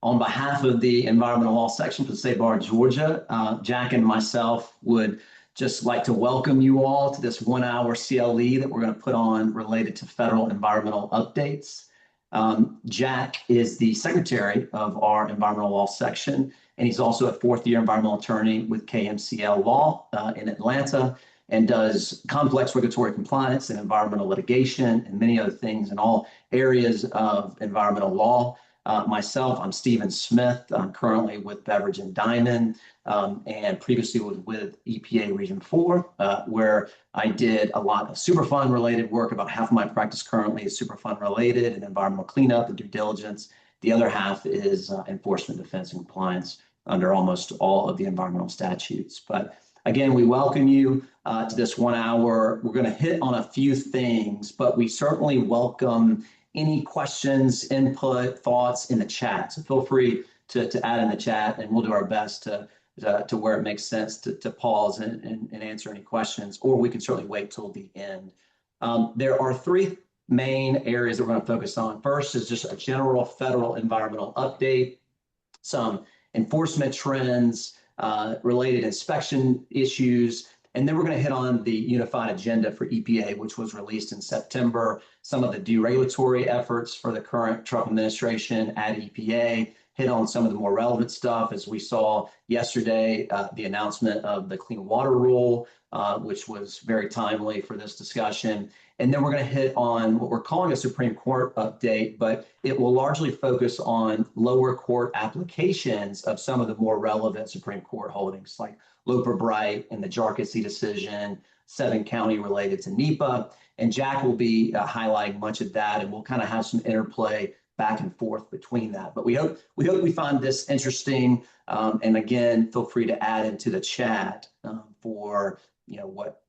On behalf of the Environmental Law Section for the State Bar of Georgia, Jack and myself would just like to welcome you all to this 1-hour CLE that we're going to put on related to federal environmental updates. Jack is the secretary of our Environmental Law Section, and he's also a fourth-year environmental attorney with KMCL Law in Atlanta, and does complex regulatory compliance and environmental litigation and many other things in all areas of environmental law. Myself, I'm Stephen Smith. I'm currently with Beveridge and Diamond, and previously was with EPA Region 4, where I did a lot of Superfund related work. About half of my practice currently is Superfund related and environmental cleanup and due diligence. The other half is enforcement, defense, and compliance under almost all of the environmental statutes. But again, we welcome you to this 1 hour. We're going to hit on a few things, but we certainly welcome any questions, input, thoughts in the chat. So feel free to add in the chat, and we'll do our best to where it makes sense to pause and answer any questions, or we can certainly wait till the end. There are three main areas that we're going to focus on. First is just a general federal environmental update, some enforcement trends, related inspection issues, and then we're going to hit on the unified agenda for EPA, which was released in September, some of the deregulatory efforts for the current Trump administration at EPA, hit on some of the more relevant stuff, as we saw yesterday, the announcement of the Clean Water Rule, which was very timely for this discussion. And then we're going to hit on what we're calling a Supreme Court update, but it will largely focus on lower court applications of some of the more relevant Supreme Court holdings, like Loper-Bright and the Jarkissi decision, Seven County related to NEPA. And Jack will be highlighting much of that, and we'll kind of have some interplay back and forth between that. But we hope we find this interesting. And again, feel free to add into the chat for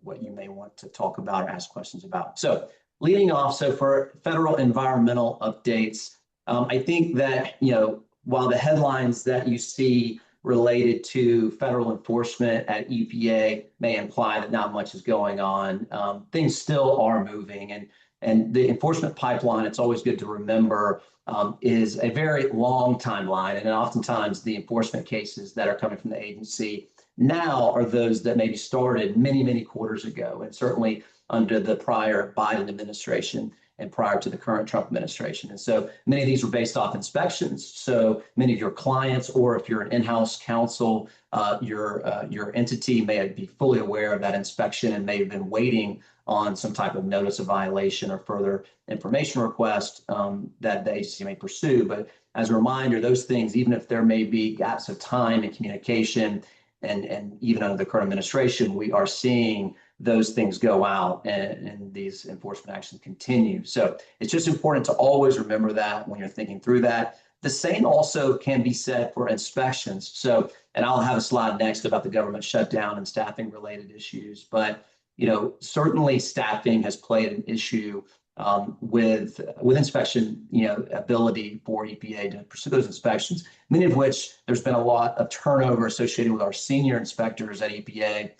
what you may want to talk about or ask questions about. So leading off, so for federal environmental updates, I think that while the headlines that you see related to federal enforcement at EPA may imply that not much is going on, things still are moving. And the enforcement pipeline, it's always good to remember, is a very long timeline. And oftentimes the enforcement cases that are coming from the agency now are those that maybe started many, many quarters ago, and certainly under the prior Biden administration and prior to the current Trump administration. And so many of these were based off inspections. So many of your clients, or if you're an in-house counsel, your entity may be fully aware of that inspection and may have been waiting on some type of notice of violation or further information request that the agency may pursue. But as a reminder, those things, even if there may be gaps of time and communication, and even under the current administration, we are seeing those things go out and these enforcement actions continue. So it's just important to always remember that when you're thinking through that. The same also can be said for inspections. So, and I'll have a slide next about the government shutdown and staffing related issues, but certainly staffing has played an issue with inspection, ability for EPA to pursue those inspections, many of which there's been a lot of turnover associated with our senior inspectors at EPA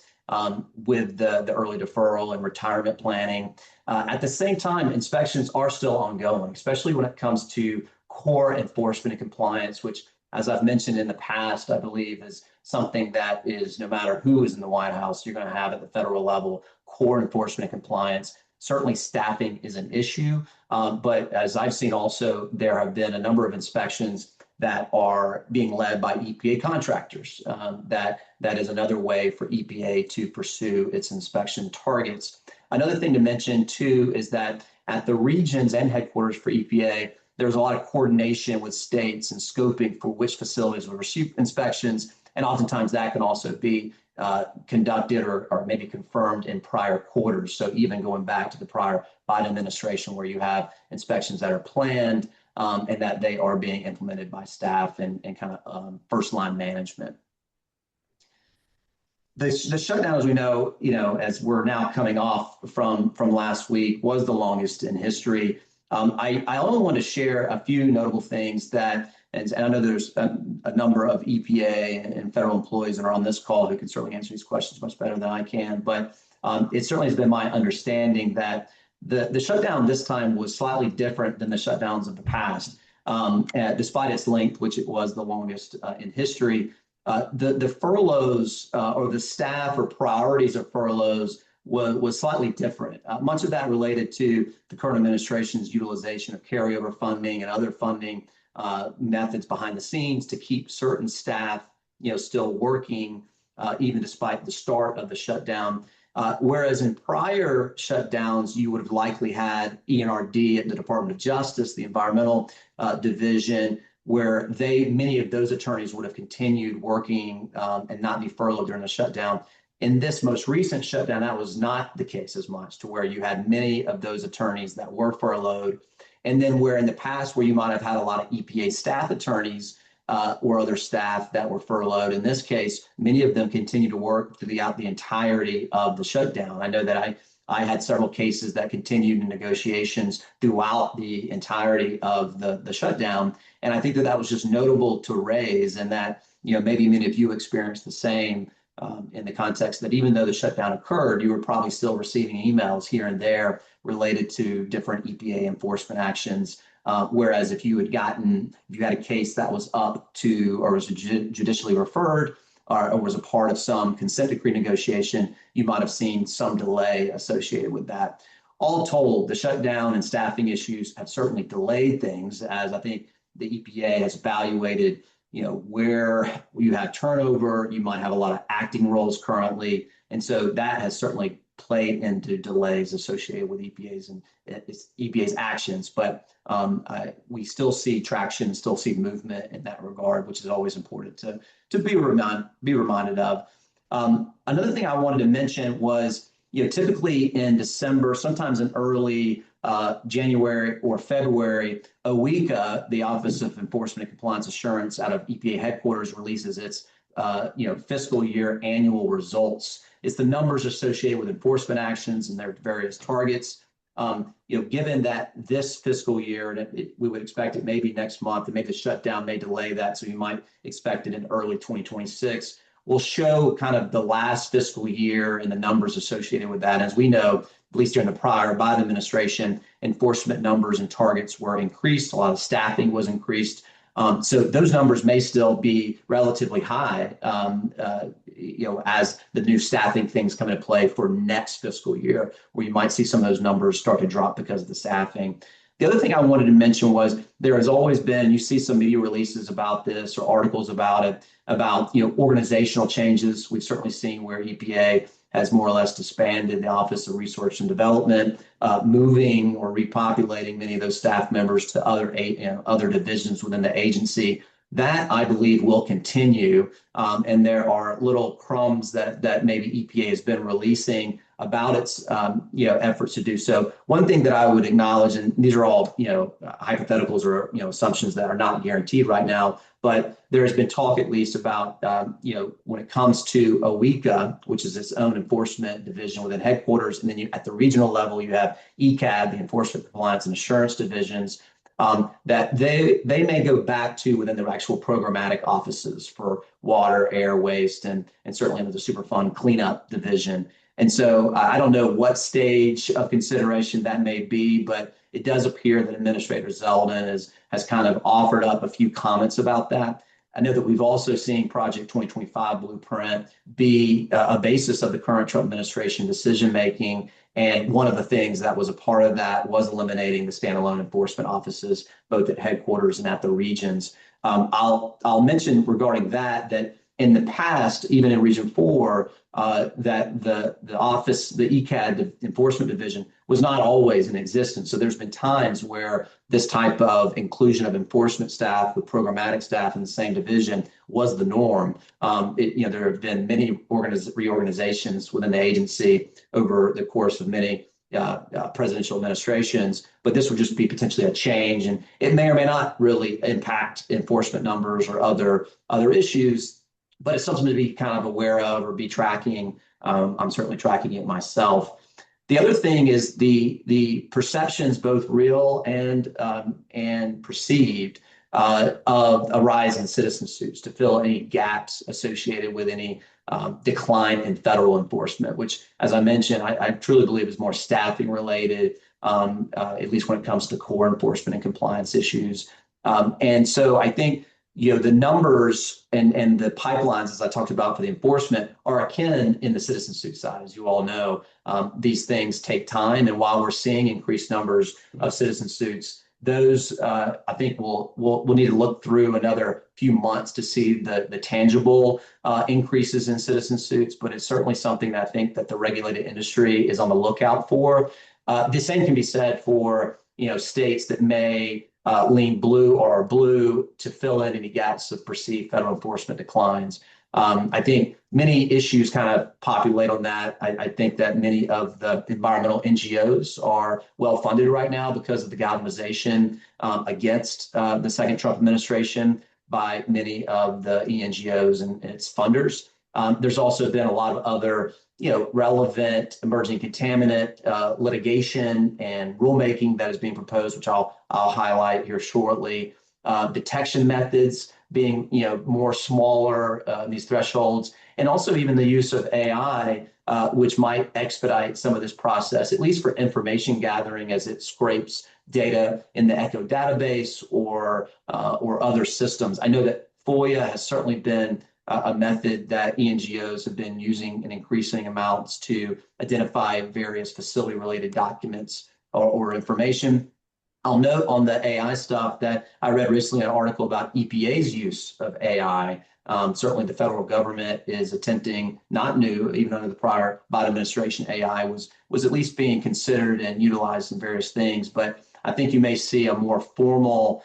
with the early deferral and retirement planning. At the same time, inspections are still ongoing, especially when it comes to core enforcement and compliance, which, as I've mentioned in the past, I believe is something that is, no matter who is in the White House, you're going to have at the federal level, core enforcement and compliance. Certainly staffing is an issue, but as I've seen also, there have been a number of inspections that are being led by EPA contractors. That is another way for EPA to pursue its inspection targets. Another thing to mention too is that at the regions and headquarters for EPA, there's a lot of coordination with states and scoping for which facilities will receive inspections, and oftentimes that can also be conducted or maybe confirmed in prior quarters. So even going back to the prior Biden administration, where you have inspections that are planned and that they are being implemented by staff and kind of first line management. The shutdown, as we know, as we're now coming off from last week, was the longest in history. I only want to share a few notable things that, and I know there's a number of EPA and federal employees that are on this call who can certainly answer these questions much better than I can, but it certainly has been my understanding that the shutdown this time was slightly different than the shutdowns of the past. despite its length, which it was the longest in history. The furloughs or the staff or priorities of furloughs was slightly different. Much of that related to the current administration's utilization of carryover funding and other funding methods behind the scenes to keep certain staff, still working, even despite the start of the shutdown. Whereas in prior shutdowns, you would have likely had ENRD at the Department of Justice, the Environmental Division, where many of those attorneys would have continued working and not be furloughed during the shutdown. In this most recent shutdown, that was not the case as much, to where you had many of those attorneys that were furloughed. And then where in the past, where you might have had a lot of EPA staff attorneys or other staff that were furloughed, in this case, many of them continue to work throughout the entirety of the shutdown. I know that I had several cases that continued in negotiations throughout the entirety of the shutdown. And I think that was just notable to raise, and that, maybe many of you experienced the same in the context that even though the shutdown occurred, you were probably still receiving emails here and there related to different EPA enforcement actions. Whereas if you had a case that was up to or was judicially referred or was a part of some consent decree negotiation, you might have seen some delay associated with that. All told, the shutdown and staffing issues have certainly delayed things, as I think the EPA has evaluated, where you have turnover, you might have a lot of acting roles currently. And so that has certainly played into delays associated with EPA's actions. But we still see traction, still see movement in that regard, which is always important to be reminded of. Another thing I wanted to mention was, typically in December, sometimes in early January or February, OECA, the Office of Enforcement and Compliance Assurance out of EPA headquarters, releases its fiscal year annual results. It's the numbers associated with enforcement actions and their various targets. Given that this fiscal year, we would expect it maybe next month, and maybe the shutdown may delay that, so you might expect it in early 2026. We'll show kind of the last fiscal year and the numbers associated with that. As we know, at least during the prior Biden administration, enforcement numbers and targets were increased. A lot of staffing was increased. So those numbers may still be relatively high, as the new staffing things come into play for next fiscal year, where you might see some of those numbers start to drop because of the staffing. The other thing I wanted to mention was there has always been, you see some media releases about this or articles about it, about organizational changes. We've certainly seen where EPA has more or less disbanded the Office of Research and Development, moving or repopulating many of those staff members to other divisions within the agency. That, I believe, will continue. And there are little crumbs that maybe EPA has been releasing about its efforts to do so. One thing that I would acknowledge, and these are all hypotheticals or assumptions that are not guaranteed right now, but there has been talk at least about when it comes to OECA, which is its own enforcement division within headquarters, and then at the regional level you have ECAD, the Enforcement Compliance and Assurance divisions, that they may go back to within their actual programmatic offices for water, air, waste, and certainly under the Superfund cleanup division. And so I don't know what stage of consideration that may be, but it does appear that Administrator Zeldin has kind of offered up a few comments about that. I know that we've also seen Project 2025 Blueprint be a basis of the current Trump administration decision-making. And one of the things that was a part of that was eliminating the standalone enforcement offices, both at headquarters and at the regions. I'll mention regarding that in the past, even in Region 4, that the office, the ECAD, the Enforcement Division, was not always in existence. So there's been times where this type of inclusion of enforcement staff with programmatic staff in the same division was the norm. There have been many reorganizations within the agency over the course of many presidential administrations, but this would just be potentially a change, and it may or may not really impact enforcement numbers or other issues. But it's something to be kind of aware of or be tracking. I'm certainly tracking it myself. The other thing is the perceptions, both real and perceived, of a rise in citizen suits to fill any gaps associated with any decline in federal enforcement, which, as I mentioned, I truly believe is more staffing related, at least when it comes to core enforcement and compliance issues. And so I think the numbers and the pipelines, as I talked about for the enforcement, are akin in the citizen suit side. As you all know, these things take time, and while we're seeing increased numbers of citizen suits, those I think we'll need to look through another few months to see the tangible increases in citizen suits. But it's certainly something that I think that the regulated industry is on the lookout for. The same can be said for states that may lean blue or are blue to fill in any gaps of perceived federal enforcement declines. I think many issues kind of populate on that. I think that many of the environmental NGOs are well funded right now because of the galvanization against the second Trump administration by many of the ENGOs and its funders. There's also been a lot of other relevant emerging contaminant litigation and rulemaking that is being proposed, which I'll highlight here shortly. Detection methods being more smaller, these thresholds, and also even the use of AI, which might expedite some of this process, at least for information gathering as it scrapes data in the ECHO database or other systems. I know that FOIA has certainly been a method that ENGOs have been using in increasing amounts to identify various facility-related documents or information. I'll note on the AI stuff that I read recently an article about EPA's use of AI. Certainly the federal government is attempting, not new, even under the prior Biden administration, AI was at least being considered and utilized in various things. But I think you may see a more formal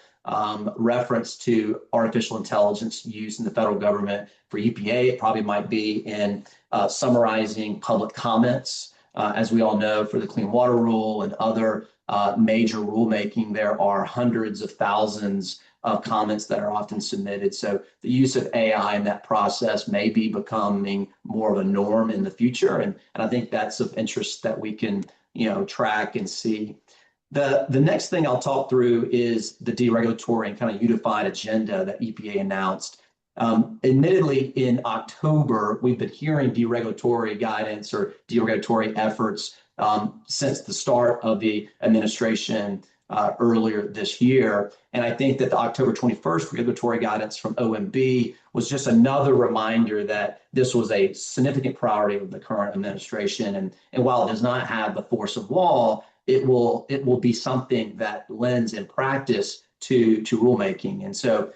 reference to artificial intelligence use in the federal government. For EPA, it probably might be in summarizing public comments. As we all know, for the Clean Water Rule and other major rulemaking, there are hundreds of thousands of comments that are often submitted. So the use of AI in that process may be becoming more of a norm in the future. And I think that's of interest that we can track and see. The next thing I'll talk through is the deregulatory and kind of unified agenda that EPA announced. Admittedly, in October, we've been hearing deregulatory guidance or deregulatory efforts since the start of the administration earlier this year. And I think that the October 21st regulatory guidance from OMB was just another reminder that this was a significant priority of the current administration. And while it does not have the force of law, it will be something that lends in practice to rulemaking. And so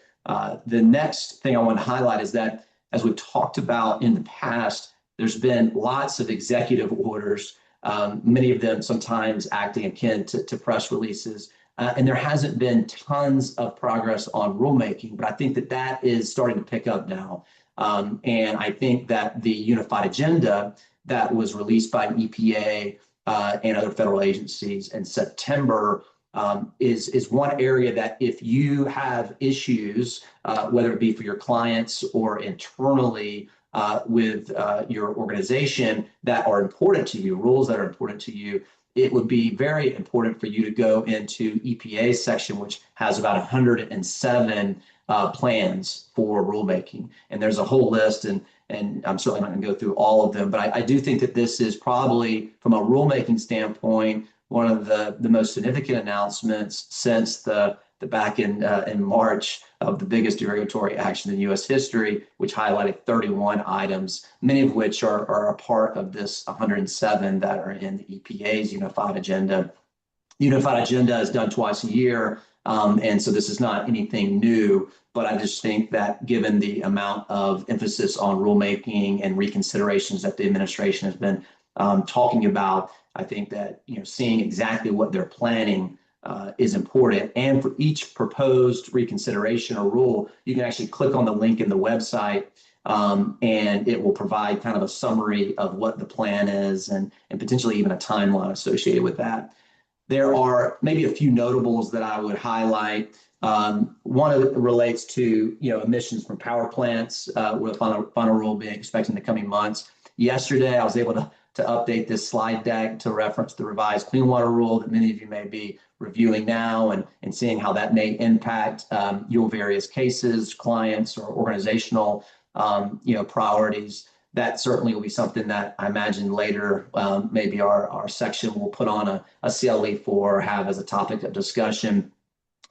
the next thing I want to highlight is that, as we've talked about in the past, there's been lots of executive orders, many of them sometimes acting akin to press releases. And there hasn't been tons of progress on rulemaking, but I think that is starting to pick up now. And I think that the unified agenda that was released by EPA and other federal agencies in September is one area that if you have issues, whether it be for your clients or internally with your organization that are important to you, rules that are important to you, it would be very important for you to go into EPA's section, which has about 107 plans for rulemaking. And there's a whole list, and I'm certainly not going to go through all of them, but I do think that this is probably, from a rulemaking standpoint, one of the most significant announcements since the back in March of the biggest deregulatory action in U.S. history, which highlighted 31 items, many of which are a part of this 107 that are in the EPA's unified agenda. Unified agenda is done twice a year, and so this is not anything new. But I just think that given the amount of emphasis on rulemaking and reconsiderations that the administration has been talking about, I think that seeing exactly what they're planning is important. And for each proposed reconsideration or rule, you can actually click on the link in the website, and it will provide kind of a summary of what the plan is and potentially even a timeline associated with that. There are maybe a few notables that I would highlight. One of it relates to emissions from power plants, with a final rule being expected in the coming months. Yesterday, I was able to update this slide deck to reference the revised Clean Water Rule that many of you may be reviewing now and seeing how that may impact your various cases, clients, or organizational priorities. That certainly will be something that I imagine later maybe our section will put on a CLE for, have as a topic of discussion.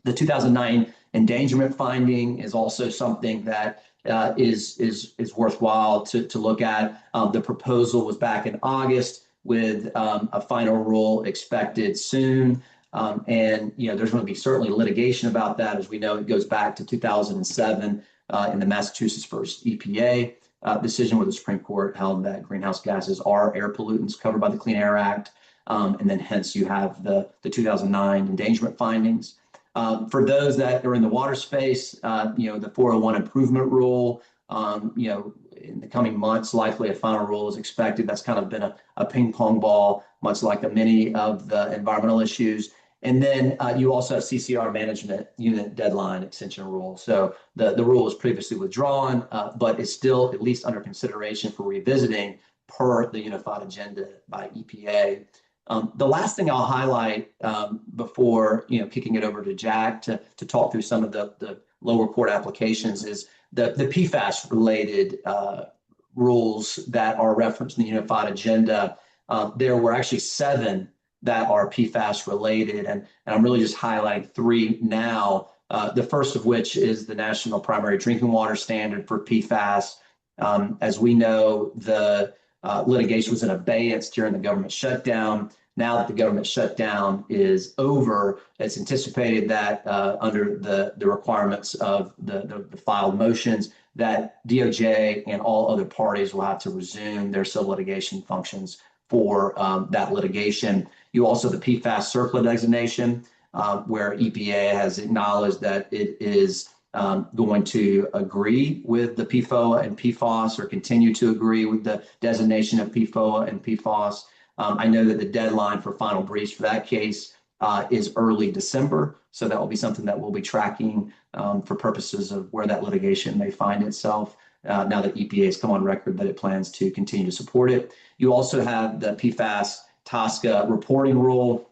The 2009 endangerment finding is also something that is worthwhile to look at. The proposal was back in August with a final rule expected soon. And there's going to be certainly litigation about that. As we know, it goes back to 2007 in the Massachusetts versus EPA decision, where the Supreme Court held that greenhouse gases are air pollutants covered by the Clean Air Act. And then hence you have the 2009 endangerment findings. For those that are in the water space, the 401 improvement rule, in the coming months, likely a final rule is expected. That's kind of been a ping pong ball, much like many of the environmental issues. And then you also have CCR management unit deadline extension rule. So the rule was previously withdrawn, but it's still at least under consideration for revisiting per the unified agenda by EPA. The last thing I'll highlight before kicking it over to Jack to talk through some of the lower court applications is the PFAS related rules that are referenced in the unified agenda. There were actually 7 that are PFAS related, and I'm really just highlighting 3 now. The first of which is the National Primary Drinking Water Standard for PFAS. As we know, the litigation was in abeyance during the government shutdown. Now that the government shutdown is over, it's anticipated that under the requirements of the filed motions, that DOJ and all other parties will have to resume their civil litigation functions for that litigation. You also have the PFAS CERCLA designation, where EPA has acknowledged that it is going to agree with the PFOA and PFOS, or continue to agree with the designation of PFOA and PFOS. I know that the deadline for final briefs for that case is early December, so that will be something that we'll be tracking for purposes of where that litigation may find itself now that EPA has come on record that it plans to continue to support it. You also have the PFAS TSCA reporting rule,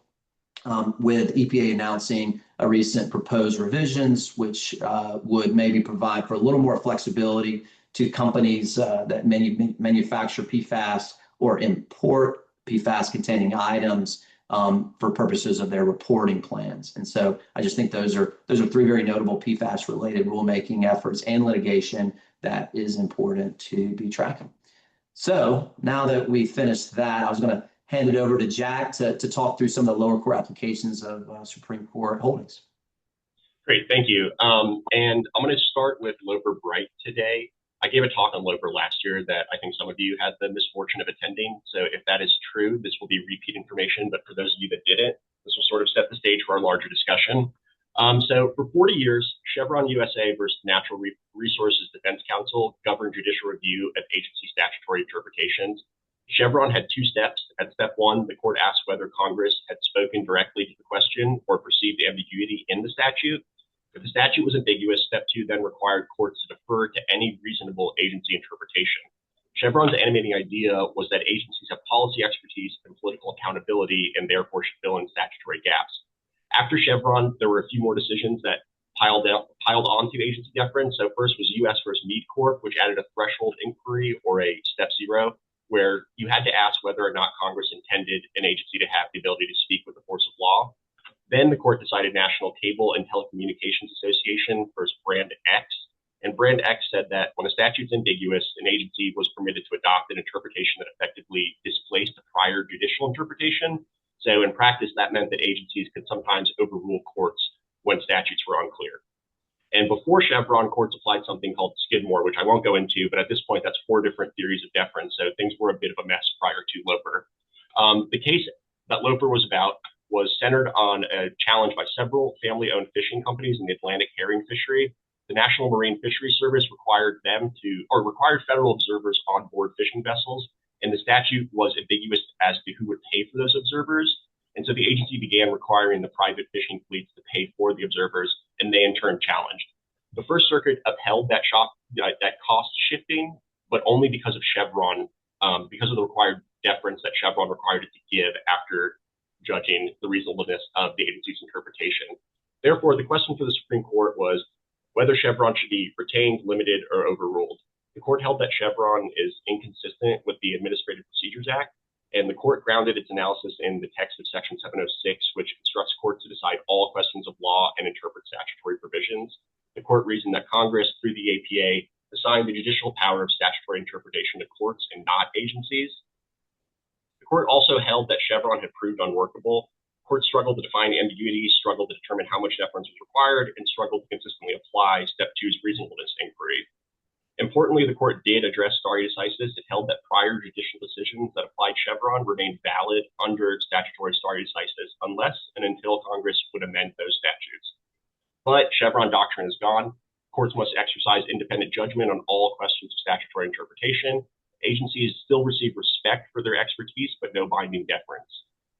with EPA announcing a recent proposed revisions, which would maybe provide for a little more flexibility to companies that manufacture PFAS or import PFAS containing items for purposes of their reporting plans. And so I just think those are 3 very notable PFAS related rulemaking efforts and litigation that is important to be tracking. So now that we finished that, I was going to hand it over to Jack to talk through some of the lower court applications of Supreme Court holdings. Great, thank you. And I'm going to start with Loper Bright today. I gave a talk on Loper last year that I think some of you had the misfortune of attending. So if that is true, this will be repeat information. But for those of you that didn't, this will sort of set the stage for our larger discussion. So for 40 years, Chevron USA versus Natural Resources Defense Council governed judicial review of agency statutory interpretations. Chevron had 2 steps. At step 1, the court asked whether Congress had spoken directly to the question or perceived ambiguity in the statute. If the statute was ambiguous, step 2 then required courts to defer to any reasonable agency interpretation. Chevron's animating idea was that agencies have policy expertise and political accountability and therefore should fill in statutory gaps. After Chevron, there were a few more decisions that piled onto agency deference. So first was U.S. versus Mead Corp, which added a threshold inquiry, or a step 0, where you had to ask whether or not Congress intended an agency to have the ability to speak with the force of law. Then the court decided National Cable and Telecommunications Association versus Brand X. And Brand X said that when a statute's ambiguous, an agency was permitted to adopt an interpretation that effectively displaced a prior judicial interpretation. So in practice, that meant that agencies could sometimes overrule courts when statutes were unclear. And before Chevron, courts applied something called Skidmore, which I won't go into, but at this point, that's 4 different theories of deference. So things were a bit of a mess prior to Loper. The case that Loper was about was centered on a challenge by several family-owned fishing companies in the Atlantic herring fishery. The National Marine Fisheries Service required federal observers on board fishing vessels, and the statute was ambiguous as to who would pay for those observers. And so the agency began requiring the private fishing fleets to pay for the observers, and they in turn challenged. The First Circuit upheld that cost shifting, but only because of Chevron, because of the required deference that Chevron required it to give after judging the reasonableness of the agency's interpretation. Therefore, the question for the Supreme Court was whether Chevron should be retained, limited, or overruled. The court held that Chevron is inconsistent with the Administrative Procedures Act, And the court grounded its analysis in the text of Section 706, which instructs courts to decide all questions of law and interpret statutory provisions. The court reasoned that Congress, through the APA, assigned the judicial power of statutory interpretation to courts and not agencies. The court also held that Chevron had proved unworkable. Courts struggled to define ambiguity, struggled to determine how much deference was required, and struggled to consistently apply Step 2's reasonableness inquiry. Importantly, the court did address stare decisis. It held that prior judicial decisions that applied Chevron remained valid under statutory stare decisis unless and until Congress would amend those statutes. But Chevron doctrine is gone. Courts must exercise independent judgment on all questions of statutory interpretation. Agencies still receive respect for their expertise, but no binding deference.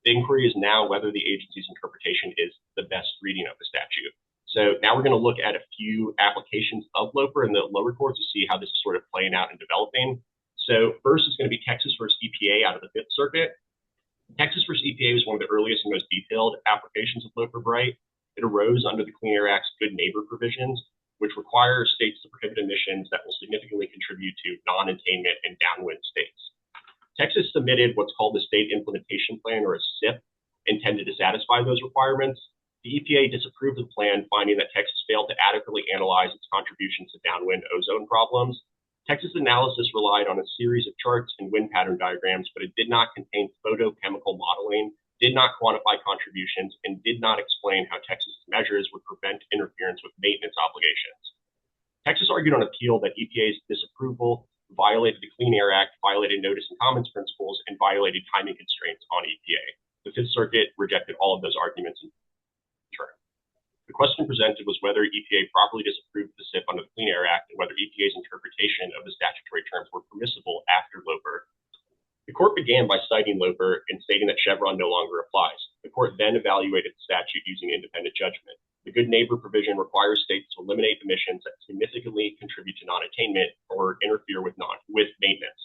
The inquiry is now whether the agency's interpretation is the best reading of the statute. So now we're going to look at a few applications of LOPR in the lower courts to see how this is sort of playing out and developing. So first is going to be Texas versus EPA out of the Fifth Circuit. Texas versus EPA was one of the earliest and most detailed applications of LOPR Bright. It arose under the Clean Air Act's Good Neighbor provisions, which require states to prohibit emissions that will significantly contribute to non-attainment in downwind states. Texas submitted what's called the State Implementation Plan, or a SIP, intended to satisfy those requirements. The EPA disapproved of the plan, finding that Texas failed to adequately analyze its contributions to downwind ozone problems. Texas' analysis relied on a series of charts and wind pattern diagrams, but it did not contain photochemical modeling, did not quantify contributions, and did not explain how Texas's measures would prevent interference with maintenance obligations. Texas argued on appeal that EPA's disapproval violated the Clean Air Act, violated notice and comments principles, and violated timing constraints on EPA. The Fifth Circuit rejected all of those arguments in turn. The question presented was whether EPA properly disapproved the SIP under the Clean Air Act and whether EPA's interpretation of the statutory terms were permissible after LOPR. The court began by citing LOPR and stating that Chevron no longer applies. The court then evaluated the statute using independent judgment. The Good Neighbor provision requires states to eliminate emissions that significantly contribute to non-attainment or interfere with maintenance.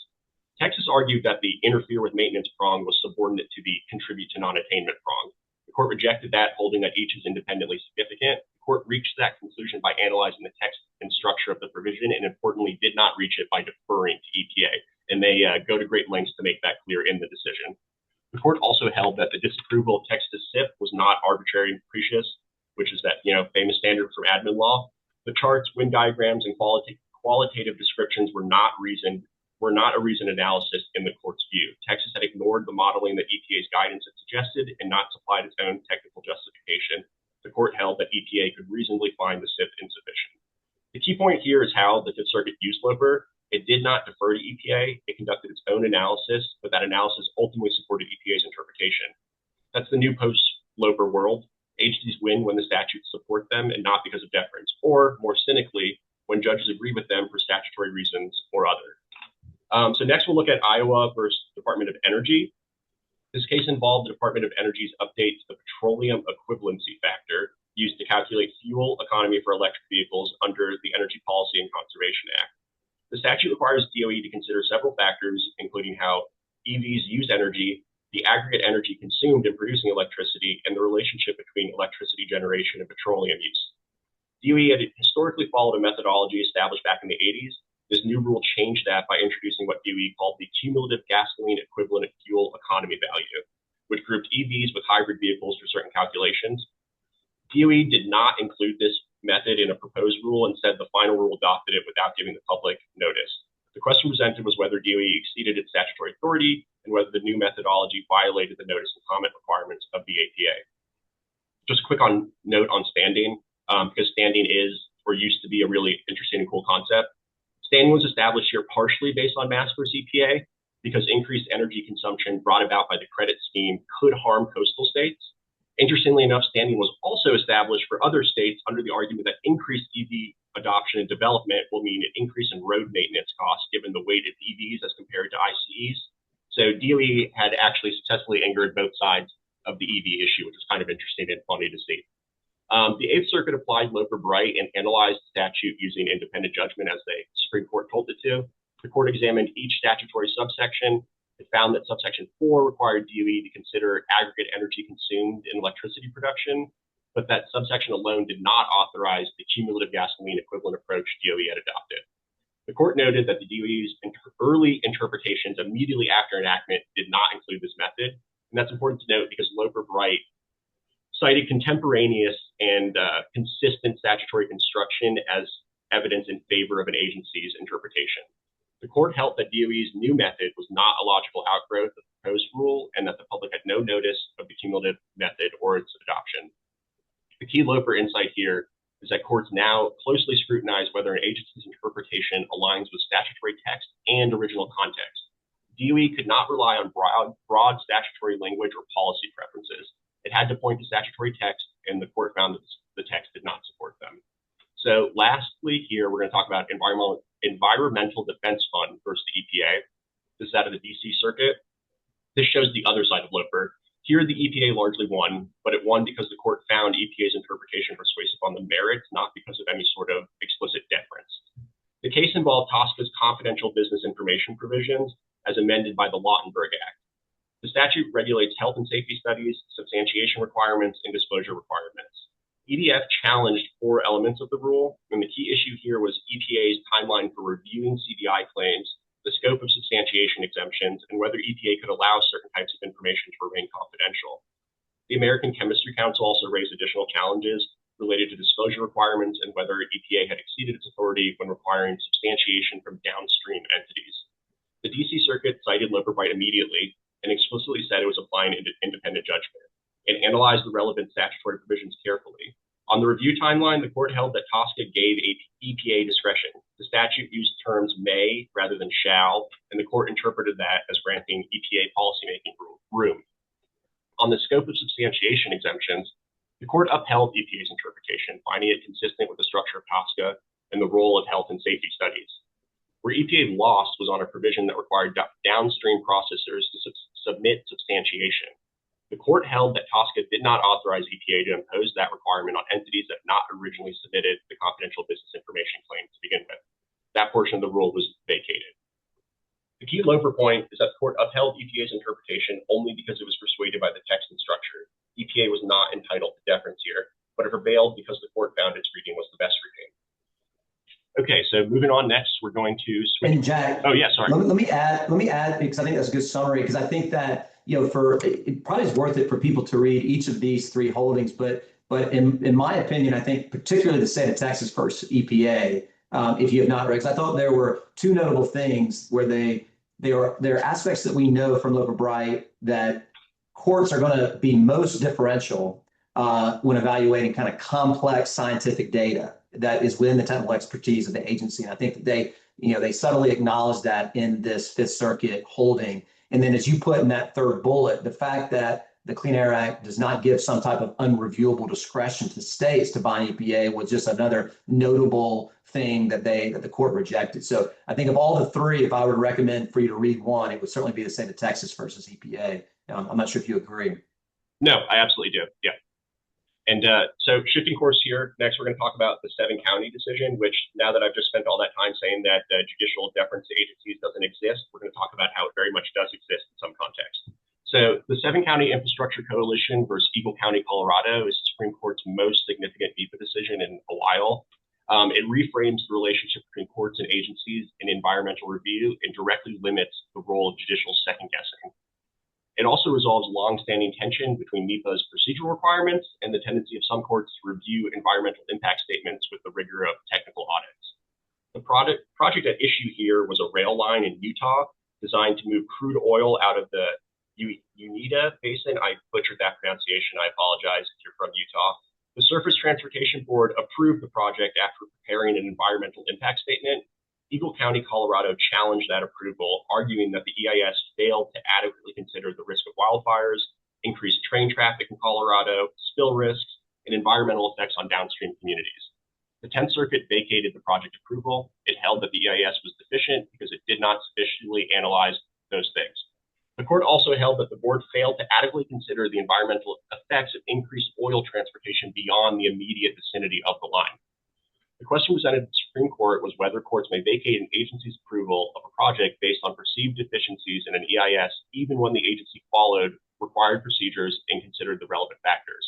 Texas argued that the interfere with maintenance prong was subordinate to the contribute to non-attainment prong. The court rejected that, holding that each is independently significant. The court reached that conclusion by analyzing the text and structure of the provision, and importantly, did not reach it by deferring to EPA. And they go to great lengths to make that clear in the decision. The court also held that the disapproval of Texas SIP was not arbitrary and capricious, which is that famous standard from admin law. The charts, wind diagrams, and qualitative descriptions were not a reasoned analysis in the court's view. Texas had ignored the modeling that EPA's guidance had suggested and not supplied its own technical justification. The court held that EPA could reasonably find the SIP insufficient. The key point here is how the Fifth Circuit used LOPR. It did not defer to EPA. It conducted its own analysis, but that analysis ultimately supported EPA's interpretation. That's the new post-LOPR world. Agencies win when the statutes support them and not because of deference, or more cynically, when judges agree with them for statutory reasons or other. So next we'll look at Iowa versus Department of Energy. This case involved the Department of Energy's update to the petroleum equivalency factor used to calculate fuel economy for electric vehicles under the Energy Policy and Conservation Act. The statute requires DOE to consider several factors, including how EVs use energy, the aggregate energy consumed in producing electricity, and the relationship between electricity generation and petroleum use. DOE had historically followed a methodology established back in the 80s. This new rule changed that by introducing what DOE called the cumulative gasoline equivalent fuel economy value, which grouped EVs with hybrid vehicles for certain calculations. DOE did not include this method in a proposed rule. Instead, the final rule adopted it without giving the public notice. The question presented was whether DOE exceeded its statutory authority and whether the new methodology violated the notice and comment requirements of the APA. Just a quick note on standing, because standing is or used to be a really interesting and cool concept. Standing was established here partially based on mass versus EPA, because increased energy consumption brought about by the credit scheme could harm coastal states. Interestingly enough, standing was also established for other states under the argument that increased EV adoption and development will mean an increase in road maintenance costs given the weight of EVs as compared to ICEs. So DOE had actually successfully angered both sides of the EV issue, which is kind of interesting and funny to see. The Eighth Circuit applied LOPR Bright and analyzed the statute using independent judgment as the Supreme Court told it to. The court examined each statutory subsection. It found that subsection 4 required DOE to consider aggregate energy consumed in electricity production, but that subsection alone did not authorize the cumulative gasoline equivalent approach DOE had adopted. The court noted that the DOE's early interpretations immediately after enactment did not include this method. And that's important to note because Loper-Bright cited contemporaneous and consistent statutory construction as evidence in favor of an agency's interpretation. The court held that DOE's new method was not a logical outgrowth of the proposed rule and that the public had no notice of the cumulative method or its adoption. The key Loper insight here is that courts now closely scrutinize whether an agency's interpretation aligns with statutory text and original context. DOE could not rely on broad statutory language or policy preferences. It had to point to statutory text, and the court found that the text did not support them. So lastly here, we're going to talk about Environmental Defense Fund versus the EPA. This is out of the DC Circuit. This shows the other side of Loper. Here, the EPA largely won, but it won because the court found EPA's interpretation persuasive on the merits, not because of any sort of explicit deference. The case involved TSCA's confidential business information provisions as amended by the Lautenberg Act. The statute regulates health and safety studies, substantiation requirements, and disclosure requirements. EDF challenged 4 elements of the rule, and the key issue here was EPA's timeline for reviewing CDI claims, the scope of substantiation exemptions, and whether EPA could allow certain types of information to remain confidential. The American Chemistry Council also raised additional challenges related to disclosure requirements and whether EPA had exceeded its authority when requiring substantiation from downstream entities. The DC Circuit cited Loper-Bright immediately and explicitly said it was applying independent judgment. It analyzed the relevant statutory provisions carefully. On the review timeline, the court held that TSCA gave EPA discretion. The statute used terms may rather than shall, and the court interpreted that as granting EPA policymaking room. On the scope of substantiation exemptions, the court upheld EPA's interpretation, finding it consistent with the structure of TSCA and the role of health and safety studies. Where EPA lost was on a provision that required downstream processors to submit substantiation. The court held that TSCA did not authorize EPA to impose that requirement on entities that had not originally submitted the confidential business information claim to begin with. That portion of the rule was vacated. The key Loper point is that the court upheld EPA's interpretation only because it was persuaded by the text and structure. EPA was not entitled to deference here, but it prevailed because the court found its reading was the best reading. Okay, so moving on next, we're going to switch. And Jack, oh yeah, sorry. Let me add because I think that's a good summary, because I think that, it probably is worth it for people to read each of these 3 holdings, but in my opinion, I think particularly the state of Texas versus EPA, if you have not read, because I thought there were 2 notable things where there are aspects that we know from Loper-Bright that courts are going to be most differential when evaluating kind of complex scientific data that is within the technical expertise of the agency. And I think that they subtly acknowledge that in this Fifth Circuit holding. And then as you put in that 3rd bullet, the fact that the Clean Air Act does not give some type of unreviewable discretion to states to bind EPA was just another notable thing that the court rejected. So I think of all the 3, if I would recommend for you to read one, it would certainly be the state of Texas versus EPA. I'm not sure if you agree. No, I absolutely do. Yeah. And so shifting course here, next we're going to talk about the 7-county decision, which now that I've just spent all that time saying that judicial deference to agencies doesn't exist, we're going to talk about how it very much does exist in some context. So the 7-county infrastructure coalition versus Eagle County, Colorado is the Supreme Court's most significant NEPA decision in a while. It reframes the relationship between courts and agencies in environmental review and directly limits the role of judicial second-guessing. It also resolves long-standing tension between NEPA's procedural requirements and the tendency of some courts to review environmental impact statements with the rigor of technical audits. The project at issue here was a rail line in Utah designed to move crude oil out of the Uinta Basin. I butchered that pronunciation. I apologize if you're from Utah. The Surface Transportation Board approved the project after preparing an environmental impact statement. Eagle County, Colorado challenged that approval, arguing that the EIS failed to adequately consider the risk of wildfires, increased train traffic in Colorado, spill risks, and environmental effects on downstream communities. The 10th Circuit vacated the project approval. It held that the EIS was deficient because it did not sufficiently analyze those things. The court also held that the board failed to adequately consider the environmental effects of increased oil transportation beyond the immediate vicinity of the line. The question presented to the Supreme Court was whether courts may vacate an agency's approval of a project based on perceived deficiencies in an EIS, even when the agency followed required procedures and considered the relevant factors.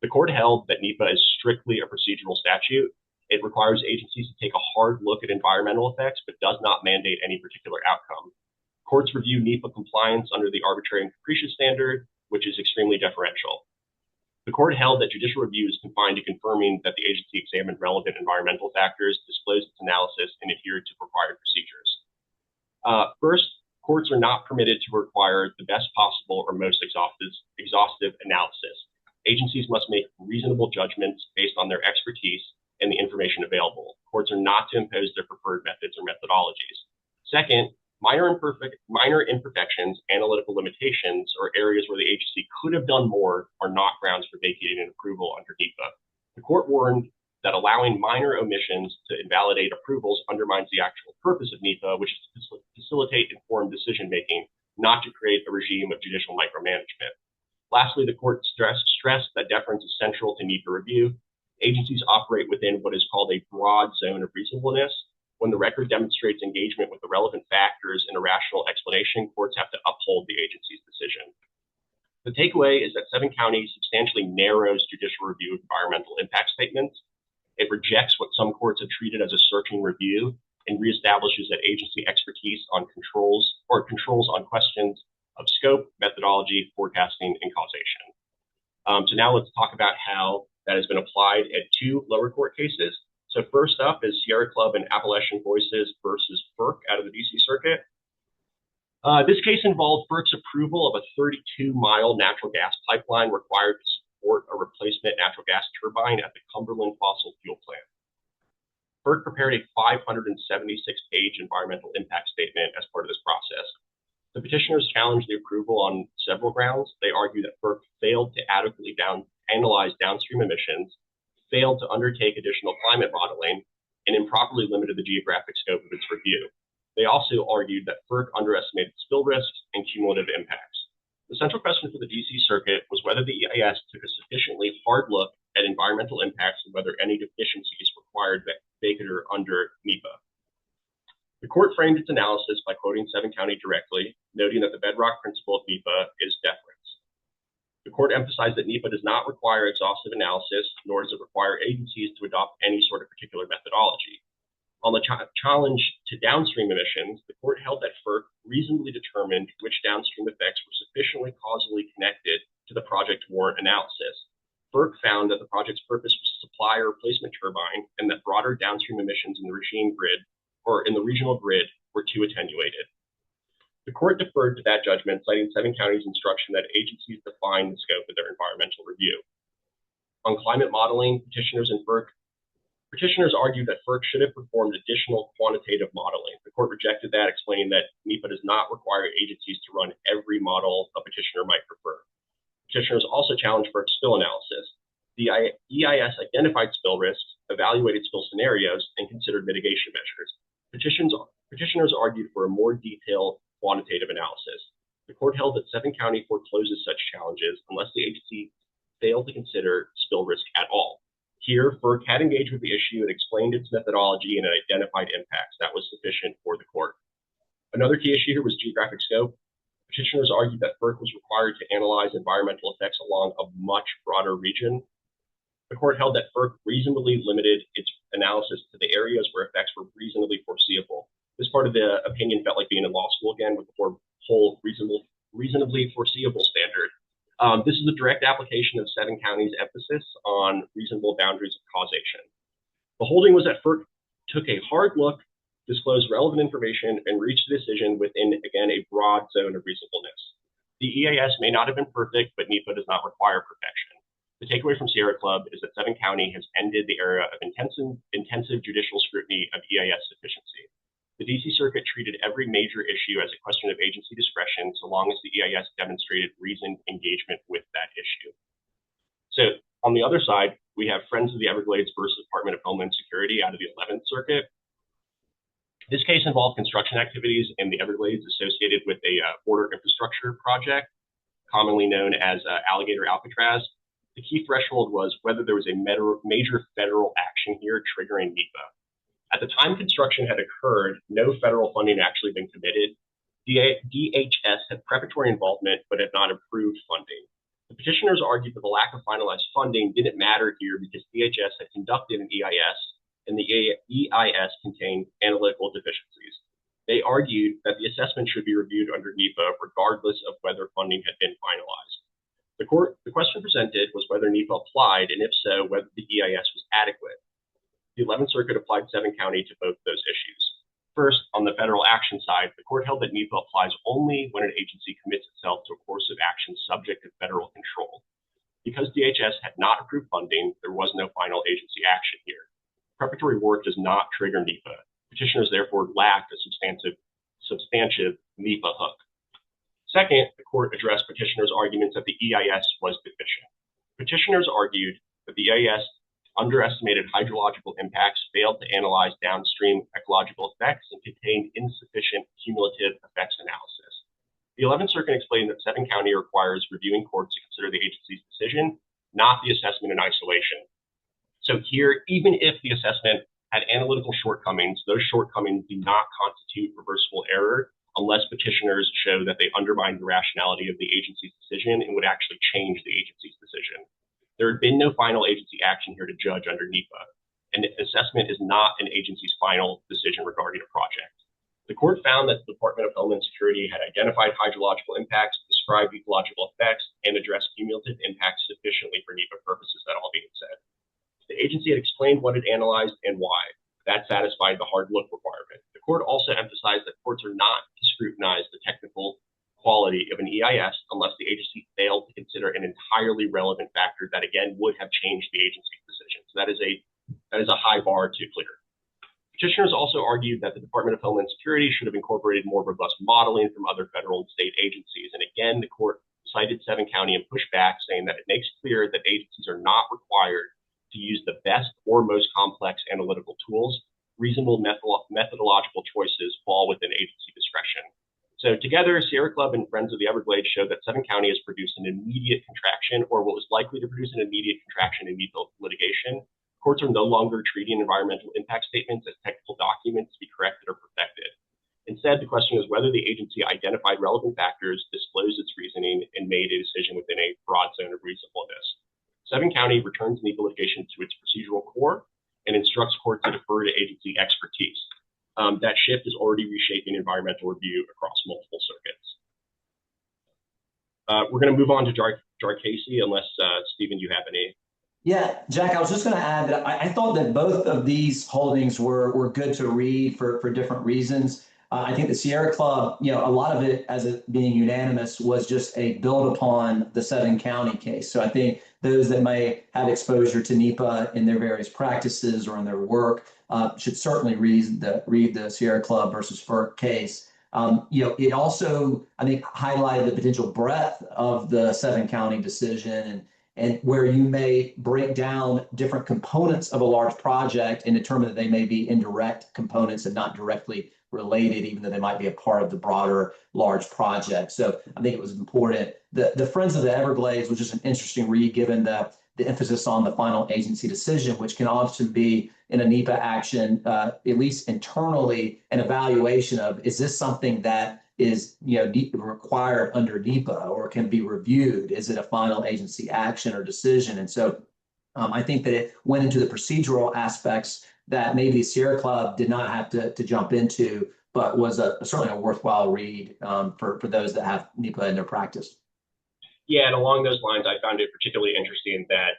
The court held that NEPA is strictly a procedural statute. It requires agencies to take a hard look at environmental effects, but does not mandate any particular outcome. Courts review NEPA compliance under the arbitrary and capricious standard, which is extremely deferential. The court held that judicial review is confined to confirming that the agency examined relevant environmental factors, disclosed its analysis, and adhered to required procedures. First, courts are not permitted to require the best possible or most exhaustive analysis. Agencies must make reasonable judgments based on their expertise and the information available. Courts are not to impose their preferred methods or methodologies. Second, minor imperfections, analytical limitations, or areas where the agency could have done more are not grounds for vacating an approval under NEPA. The court warned that allowing minor omissions to invalidate approvals undermines the actual purpose of NEPA, which is to facilitate informed decision-making, not to create a regime of judicial micromanagement. Lastly, the court stressed that deference is central to NEPA review. Agencies operate within what is called a broad zone of reasonableness. When the record demonstrates engagement with the relevant factors and a rational explanation, courts have to uphold the agency's decision. The takeaway is that 7 counties substantially narrows judicial review of environmental impact statements. It rejects what some courts have treated as a searching review and reestablishes that agency expertise on controls on questions of scope, methodology, forecasting, and causation. So now let's talk about how that has been applied at 2 lower court cases. So first up is Sierra Club and Appalachian Voices versus FERC out of the DC Circuit. This case involved FERC's approval of a 32-mile natural gas pipeline required to support a replacement natural gas turbine at the Cumberland fossil fuel plant. FERC prepared a 576-page environmental impact statement as part of this process. The petitioners challenged the approval on several grounds. They argue that FERC failed to adequately analyze downstream emissions, failed to undertake additional climate modeling, and improperly limited the geographic scope of its review. They also argued that FERC underestimated spill risks and cumulative impacts. The central question for the DC Circuit was whether the EIS took a sufficiently hard look at environmental impacts and whether any deficiencies required vacatur under NEPA. The court framed its analysis by quoting 7 County directly, noting that the bedrock principle of NEPA is deference. The court emphasized that NEPA does not require exhaustive analysis, nor does it require agencies to adopt any sort of particular methodology. On the challenge to downstream emissions, the court held that FERC reasonably determined which downstream effects were sufficiently causally connected to the project to warrant analysis. FERC found that the project's purpose was to supply a replacement turbine and that broader downstream emissions in the regime grid or in the regional grid were too attenuated. The court deferred to that judgment, citing 7 counties' instruction that agencies define the scope of their environmental review. On climate modeling, petitioners argued that FERC should have performed additional quantitative modeling. The court rejected that, explaining that NEPA does not require agencies to run every model a petitioner might prefer. Petitioners also challenged FERC's spill analysis. The EIS identified spill risks, evaluated spill scenarios, and considered mitigation measures. Petitioners argued for a more detailed quantitative analysis. The court held that 7 County forecloses such challenges unless the agency failed to consider spill risk at all. Here, FERC had engaged with the issue and explained its methodology and identified impacts. That was sufficient for the court. Another key issue here was geographic scope. Petitioners argued that FERC was required to analyze environmental effects along a much broader region. The court held that FERC reasonably limited its analysis to the areas where effects were reasonably foreseeable. This part of the opinion felt like being in law school again with the whole reasonably foreseeable standard. This is a direct application of 7 counties' emphasis on reasonable boundaries of causation. The holding was that FERC took a hard look, disclosed relevant information, and reached a decision within, again, a broad zone of reasonableness. The EIS may not have been perfect, but NEPA does not require perfection. The takeaway from Sierra Club is that 7 County has ended the era of intensive judicial scrutiny of EIS sufficiency. The DC Circuit treated every major issue as a question of agency discretion, so long as the EIS demonstrated reasoned engagement with that issue. So on the other side, we have Friends of the Everglades versus Department of Homeland Security out of the 11th Circuit. This case involved construction activities in the Everglades associated with a border infrastructure project, commonly known as Alligator Alcatraz. The key threshold was whether there was a major federal action here triggering NEPA. At the time construction had occurred, no federal funding had actually been committed. DHS had preparatory involvement, but had not approved funding. The petitioners argued that the lack of finalized funding didn't matter here because DHS had conducted an EIS and the EIS contained analytical deficiencies. They argued that the assessment should be reviewed under NEPA regardless of whether funding had been finalized. The question presented was whether NEPA applied, and if so, whether the EIS was adequate. The 11th Circuit applied Seven County to both those issues. First, on the federal action side, the court held that NEPA applies only when an agency commits itself to a course of action subject to federal control. Because DHS had not approved funding, there was no final agency action here. Preparatory work does not trigger NEPA. Petitioners therefore lacked a substantive NEPA hook. Second, the court addressed petitioners' arguments that the EIS was deficient. Petitioners argued that the EIS underestimated hydrological impacts, failed to analyze downstream ecological effects, and contained insufficient cumulative effects analysis. The 11th Circuit explained that Seven County requires reviewing courts to consider the agency's decision, not the assessment in isolation. So here, even if the assessment had analytical shortcomings, those shortcomings do not constitute reversible error unless petitioners show that they undermined the rationality of the agency's decision and would actually change the agency's decision. There had been no final agency action here to judge under NEPA, and the assessment is not an agency's final decision regarding a project. The court found that the Department of Homeland Security had identified hydrological impacts, described ecological effects, and addressed cumulative impacts sufficiently for NEPA purposes, that all being said. The agency had explained what it analyzed and why. That satisfied the hard look requirement. The court also emphasized that courts are not to scrutinize the technical quality of an EIS unless the agency failed to consider an entirely relevant factor that again would have changed the agency's decision. So that is a high bar to clear. Petitioners also argued that the Department of Homeland Security should have incorporated more robust modeling from other federal and state agencies. And again, the court cited Seven County and pushed back, saying that it makes clear that agencies are not required to use the best or most complex analytical tools. Reasonable methodological choices fall within agency discretion. So together, Sierra Club and Friends of the Everglades showed that Seven County has produced an immediate contraction, or what was likely to produce an immediate contraction in NEPA litigation. Courts are no longer treating environmental impact statements as technical documents to be corrected or perfected. Instead, the question is whether the agency identified relevant factors, disclosed its reasoning, and made a decision within a broad zone of reasonableness. Seven County returns NEPA litigation to its procedural core and instructs courts to defer to agency expertise. That shift is already reshaping environmental review across multiple circuits. We're going to move on to Jarcasey, unless, Stephen, you have any. Yeah, Jack, I was just going to add that I thought that both of these holdings were good to read for different reasons. I think the Sierra Club, a lot of it, as it being unanimous, was just a build upon the Seven County case. So I think those that may have exposure to NEPA in their various practices or in their work should certainly read the Sierra Club versus FERC case. It also, I think, highlighted the potential breadth of the Seven County decision and where you may break down different components of a large project and determine that they may be indirect components and not directly related, even though they might be a part of the broader large project. So I think it was important. The Friends of the Everglades was just an interesting read, given the emphasis on the final agency decision, which can often be in a NEPA action, at least internally, an evaluation of, is this something that is required under NEPA or can be reviewed? Is it a final agency action or decision? And so I think that it went into the procedural aspects that maybe the Sierra Club did not have to jump into, but was certainly a worthwhile read for those that have NEPA in their practice. Yeah, and along those lines, I found it particularly interesting that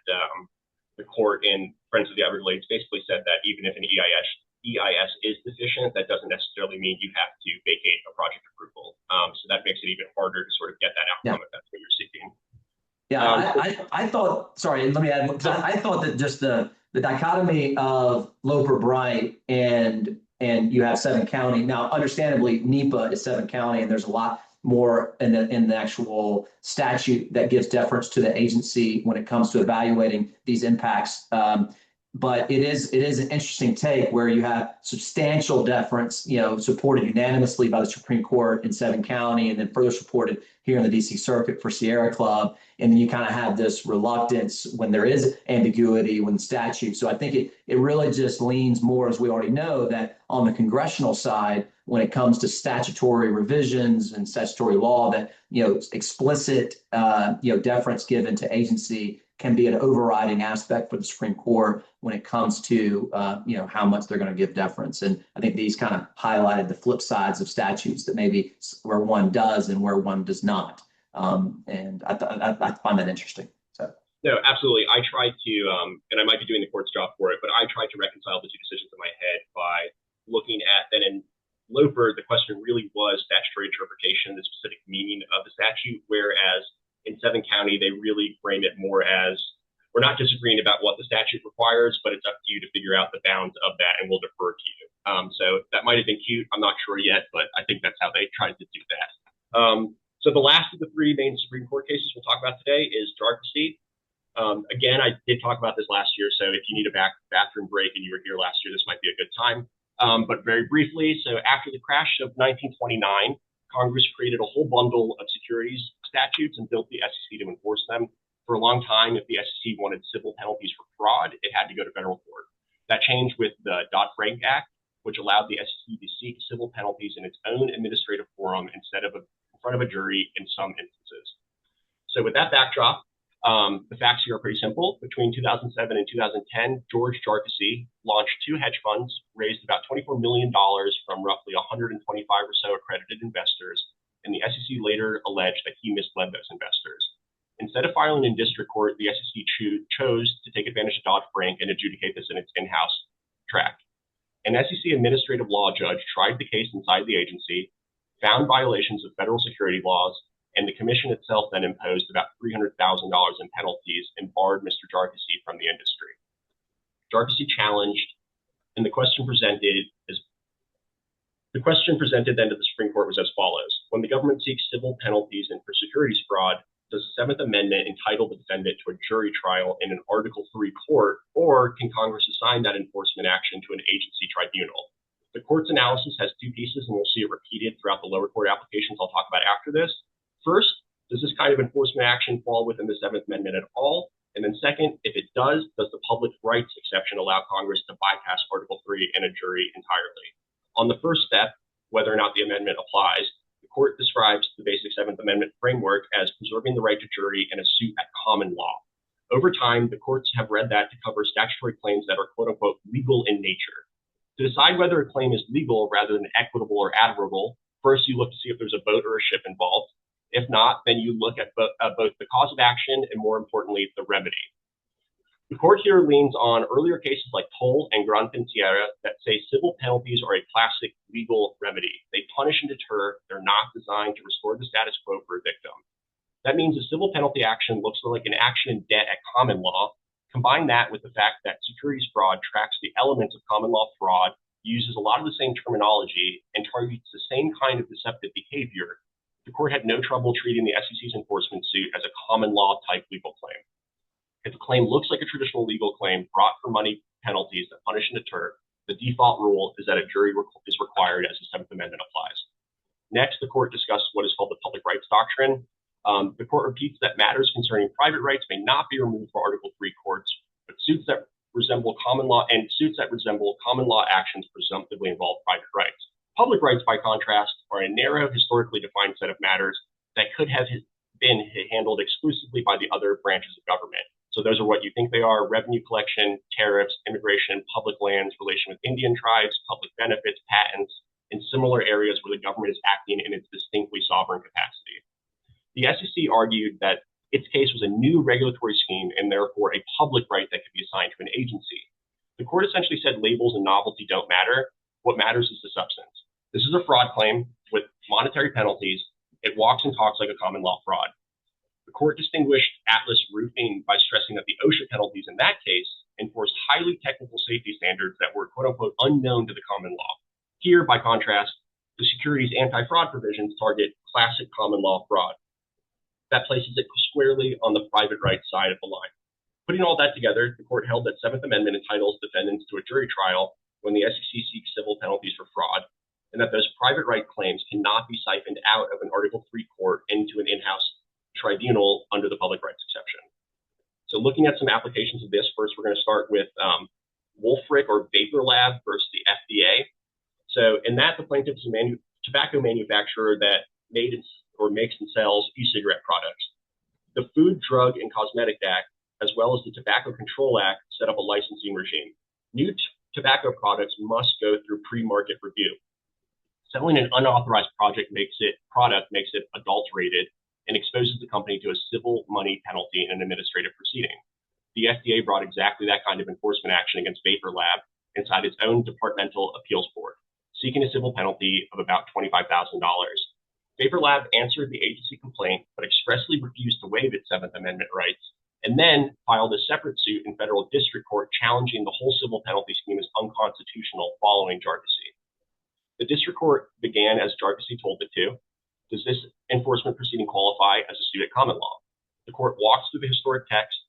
the court in Friends of the Everglades basically said that even if an EIS is deficient, that doesn't necessarily mean you have to vacate a project approval. So that makes it even harder to sort of get that outcome if that's what you're seeking. Yeah, I thought, sorry, let me add, I thought that just the dichotomy of Loper Bright and you have Seven County. Now, understandably, NEPA is Seven County, and there's a lot more in the actual statute that gives deference to the agency when it comes to evaluating these impacts. But it is an interesting take where you have substantial deference, supported unanimously by the Supreme Court in Seven County, and then further supported here in the DC Circuit for Sierra Club. And then you kind of have this reluctance when there is ambiguity when statute. So I think it really just leans more, as we already know, that on the congressional side, when it comes to statutory revisions and statutory law, that explicit deference given to agency can be an overriding aspect for the Supreme Court when it comes to how much they're going to give deference. And I think these kind of highlighted the flip sides of statutes that maybe where one does and where one does not. And I find that interesting. So. No, absolutely. I tried to, and I might be doing the court's job for it, but I tried to reconcile the two decisions in my head by looking at that in Loper, the question really was statutory interpretation, the specific meaning of the statute, whereas in Seven County, they really frame it more as we're not disagreeing about what the statute requires, but it's up to you to figure out the bounds of that, and we'll defer to you. So that might have been cute. I'm not sure yet, but I think that's how they tried to do that. So the last of the three main Supreme Court cases we'll talk about today is Jarkissi. Again, I did talk about this last year, so if you need a bathroom break and you were here last year, this might be a good time. But very briefly, so after the crash of 1929, Congress created a whole bundle of securities statutes and built the SEC to enforce them. For a long time, if the SEC wanted civil penalties for fraud, it had to go to federal court. That changed with the Dodd-Frank Act, which allowed the SEC to seek civil penalties in its own administrative forum instead of in front of a jury in some instances. So with that backdrop, the facts here are pretty simple. Between 2007 and 2010, George Jarkissi launched two hedge funds, raised about $24 million from roughly 125 or so accredited investors, and the SEC later alleged that he misled those investors. Instead of filing in district court, the SEC chose to take advantage of Dodd-Frank and adjudicate this in its in-house track. An SEC administrative law judge tried the case inside the agency, found violations of federal security laws, and the commission itself then imposed about $300,000 in penalties and barred Mr. Jarkissi from the industry. Jarkissi challenged, and the question presented then to the Supreme Court was as follows. When the government seeks civil penalties and for securities fraud, does the Seventh Amendment entitle the defendant to a jury trial in an Article III court, or can Congress assign that enforcement action to an agency tribunal? The court's analysis has two pieces, and we'll see it repeated throughout the lower court applications I'll talk about after this. First, does this kind of enforcement action fall within the Seventh Amendment at all? And then second, if it does the public rights exception allow Congress to bypass Article III and a jury entirely? On the first step, whether or not the amendment applies, the court describes the basic Seventh Amendment framework as preserving the right to jury in a suit at common law. Over time, the courts have read that to cover statutory claims that are quote unquote legal in nature. To decide whether a claim is legal rather than equitable or admirable, first you look to see if there's a boat or a ship involved. If not, then you look at both the cause of action and, more importantly, the remedy. The court here leans on earlier cases like Toll and Gran Pensiera that say civil penalties are a classic legal remedy. They punish and deter. They're not designed to restore the status quo for a victim. That means a civil penalty action looks like an action in debt at common law. Combine that with the fact that securities fraud tracks the elements of common law fraud, uses a lot of the same terminology, and targets the same kind of deceptive behavior. The court had no trouble treating the SEC's enforcement suit as a common law type legal claim. If a claim looks like a traditional legal claim brought for money penalties that punish and deter, the default rule is that a jury is required as the Seventh Amendment applies. Next, the court discussed what is called the public rights doctrine. The court repeats that matters concerning private rights may not be removed for Article III courts, but suits that resemble common law actions presumptively involve private rights. Public rights, by contrast, are a narrow, historically defined set of matters that could have been handled exclusively by the other branches of government. So those are what you think they are: revenue collection, tariffs, immigration, public lands, relation with Indian tribes, public benefits, patents, and similar areas where the government is acting in its distinctly sovereign capacity. The SEC argued that its case was a new regulatory scheme and therefore a public right that could be assigned to an agency. The court essentially said labels and novelty don't matter. What matters is the substance. This is a fraud claim with monetary penalties. It walks and talks like a common law fraud. The court distinguished Atlas Roofing by stressing that the OSHA penalties in that case enforced highly technical safety standards that were quote unquote unknown to the common law. Here, by contrast, the securities anti-fraud provisions target classic common law fraud. That places it squarely on the private rights side of the line. Putting all that together, the court held that Seventh Amendment entitles defendants to a jury trial when the SEC seeks civil penalties for fraud, and that those private right claims cannot be siphoned out of an Article III court into an in-house tribunal under the public rights exception. So looking at some applications of this, first we're going to start with Wolfric or Vapor Lab versus the FDA. So in that, the plaintiff is a tobacco manufacturer that makes and sells e-cigarette products. The Food, Drug, and Cosmetic Act as well as the Tobacco Control Act, set up a licensing regime. New tobacco products must go through pre-market review. Selling an unauthorized product makes it adulterated and exposes the company to a civil money penalty in an administrative proceeding. The FDA brought exactly that kind of enforcement action against Vapor Lab inside its own departmental appeals board, seeking a civil penalty of about $25,000. Vapor Lab answered the agency complaint, but expressly refused to waive its Seventh Amendment rights, and then filed a separate suit in federal district court challenging the whole civil penalty scheme as unconstitutional following Jharkhasi. The district court began as Jharkhasi told it to. Does this enforcement proceeding qualify as a suit at common law? The court walks through the historic text,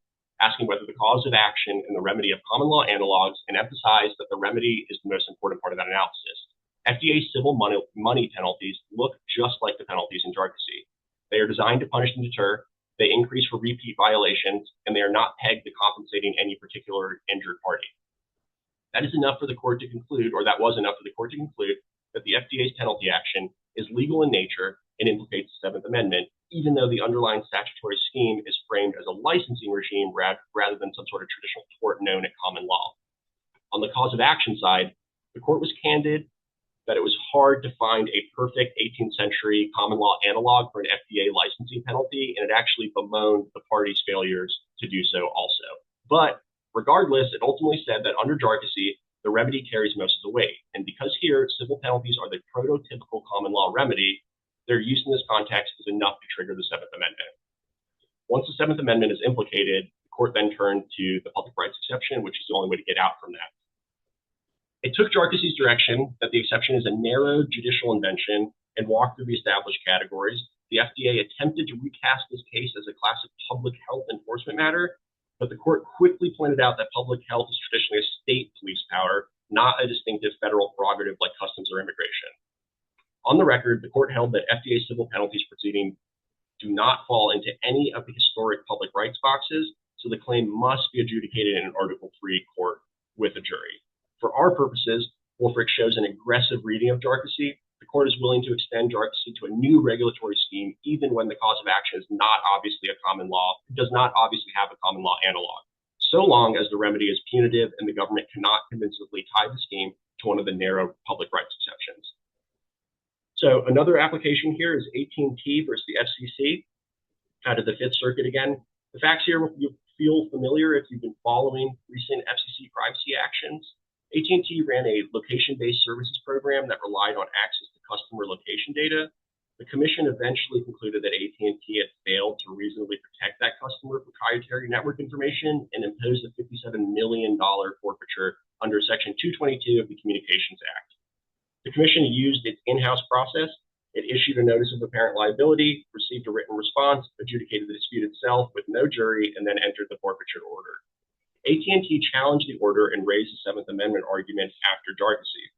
asking whether the cause of action and the remedy of common law analogs, and emphasized that the remedy is the most important part of that analysis. FDA civil money penalties look just like the penalties in Jharkhasi. They are designed to punish and deter, they increase for repeat violations, and they are not pegged to compensating any particular injured party. That is enough for the court to conclude, or that was enough for the court to conclude, that the FDA's penalty action is legal in nature and implicates the Seventh Amendment, even though the underlying statutory scheme is framed as a licensing regime rather than some sort of traditional tort known at common law. On the cause of action side, the court was candid that it was hard to find a perfect 18th century common law analog for an FDA licensing penalty, and it actually bemoaned the parties' failures to do so also. But regardless, it ultimately said that under Jharkhasi, the remedy carries most of the weight. And because here, civil penalties are the prototypical common law remedy, their use in this context is enough to trigger the Seventh Amendment. Once the Seventh Amendment is implicated, the court then turned to the public rights exception, which is the only way to get out from that. It took Jharkhasi's direction that the exception is a narrow judicial invention and walked through the established categories. The FDA attempted to recast this case as a classic public health enforcement matter, but the court quickly pointed out that public health is traditionally a state police power, not a distinctive federal prerogative like customs or immigration. On the record, the court held that FDA civil penalties proceeding do not fall into any of the historic public rights boxes, so the claim must be adjudicated in an Article III court with a jury. For our purposes, Wolfric shows an aggressive reading of Jharkhasi. The court is willing to extend Jharkhasi to a new regulatory scheme, even when the cause of action is not obviously a common law, does not obviously have a common law analog, so long as the remedy is punitive and the government cannot convincingly tie the scheme to one of the narrow public rights exceptions. So another application here is AT&T versus the FCC out of the Fifth Circuit again. The facts here will feel familiar if you've been following recent FCC privacy actions. AT&T ran a location-based services program that relied on access to customer location data. The commission eventually concluded that AT&T had failed to reasonably protect that customer proprietary network information and imposed a $57 million forfeiture under Section 222 of the Communications Act. The commission used its in-house process. It issued a notice of apparent liability, received a written response, adjudicated the dispute itself with no jury, and then entered the forfeiture order. AT&T challenged the order and raised the Seventh Amendment argument after Jharkhasi.